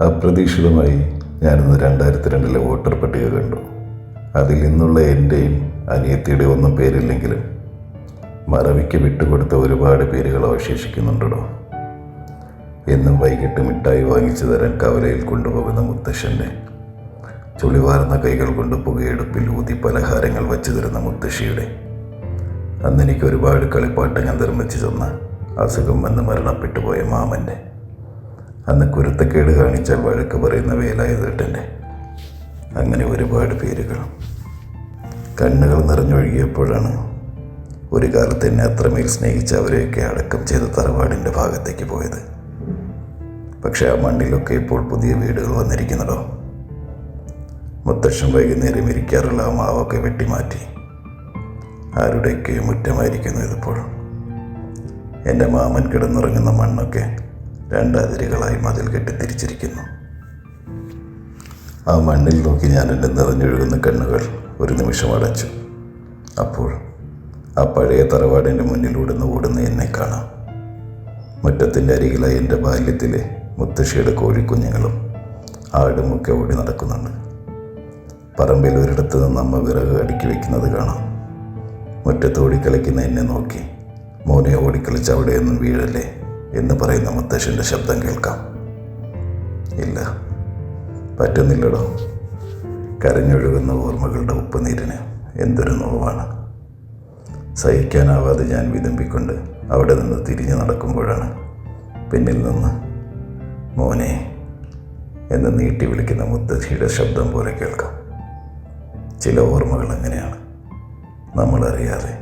അപ്രതീക്ഷിതമായി ഞാനിന്ന് 2002 വോട്ടർ പട്ടിക കണ്ടു. അതിൽ നിന്നുള്ള എൻ്റെയും അനിയത്തിയുടെ ഒന്നും പേരില്ലെങ്കിലും മറവിക്ക് വിട്ടുകൊടുത്ത ഒരുപാട് പേരുകൾ അവശേഷിക്കുന്നുണ്ടോ. എന്നും വൈകിട്ട് മിഠായി വാങ്ങിച്ചു തരാൻ കവലയിൽ കൊണ്ടുപോകുന്ന മുത്തശ്ശൻ്റെ, ചുളിവാർന്ന കൈകൾ കൊണ്ട് പുകയെടുപ്പിൽ ഊതി പലഹാരങ്ങൾ വച്ചു തരുന്ന മുത്തശ്ശിയുടെ, അന്നെനിക്ക് ഒരുപാട് കളിപ്പാട്ടങ്ങൾ നിർമ്മിച്ചു തന്ന അസുഖം വന്ന് മരണപ്പെട്ടു പോയ മാമൻ്റെ, അന്ന് കുരുത്തക്കേട് കാണിച്ചാൽ വഴക്ക് പറയുന്ന വേലായുധേട്ടൻ്റെ, അങ്ങനെ ഒരുപാട് പേരുകൾ. കണ്ണുകൾ നിറഞ്ഞൊഴുകിയപ്പോഴാണ് ഒരു കാലത്ത് എന്നെ അത്രമേൽ സ്നേഹിച്ച അവരെയൊക്കെ അടക്കം ചെയ്ത തറവാടിൻ്റെ ഭാഗത്തേക്ക് പോയത്. പക്ഷെ ആ മണ്ണിലൊക്കെ ഇപ്പോൾ പുതിയ വീടുകൾ വന്നിരിക്കുന്നതോ. മുത്തശ്ശൻ വൈകുന്നേരം ഇരിക്കാറുള്ള ആ മാവൊക്കെ വെട്ടിമാറ്റി ആരുടെയൊക്കെ മുറ്റമായിരിക്കുന്നു ഇതിപ്പോൾ. എൻ്റെ മാമൻ കിടന്നുറങ്ങുന്ന മണ്ണൊക്കെ രണ്ടതിരുകളായി മതിൽ കെട്ടി തിരിച്ചിരിക്കുന്നു. ആ മണ്ണിൽ നോക്കി ഞാൻ എൻ്റെ നിറഞ്ഞൊഴുകുന്ന കണ്ണുകൾ ഒരു നിമിഷം അടച്ചു. അപ്പോൾ ആ പഴയ തറവാടിൻ്റെ മുന്നിലൂടെ ഓടുന്ന എന്നെ കാണാം. മുറ്റത്തിൻ്റെ അരികിലായി എൻ്റെ ബാല്യത്തിലെ മുത്തശ്ശിയുടെ കോഴിക്കുഞ്ഞുങ്ങളും ആടുമൊക്കെ ഓടി നടക്കുന്നുണ്ട്. പറമ്പിൽ ഒരിടത്ത് നിന്ന് അമ്മ വിറക് അടുക്കി വയ്ക്കുന്നത് കാണാം. മുറ്റത്ത് ഓടിക്കളിക്കുന്ന എന്നെ നോക്കി മോനെ ഓടിക്കളിച്ച് അവിടെയൊന്നും വീഴല്ലേ എന്ന് പറയുന്ന മുത്തശ്ശൻ്റെ ശബ്ദം കേൾക്കാം. ഇല്ല, പറ്റുന്നില്ലടോ. കരഞ്ഞൊഴുകുന്ന ഓർമ്മകളുടെ ഉപ്പുനീരിന് എന്തൊരു നോവാണ്. സഹിക്കാനാവാതെ ഞാൻ വിതുമ്പിക്കൊണ്ട് അവിടെ നിന്ന് തിരിഞ്ഞു നടക്കുമ്പോഴാണ് പിന്നിൽ നിന്ന് മോനെ എന്ന് നീട്ടി വിളിക്കുന്ന മുത്തശ്ശിയുടെ ശബ്ദം പോലെ കേൾക്കാം. ചില ഓർമ്മകൾ അങ്ങനെയാണ്, നമ്മളറിയാതെ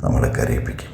നമ്മളെ കരയിപ്പിക്കും.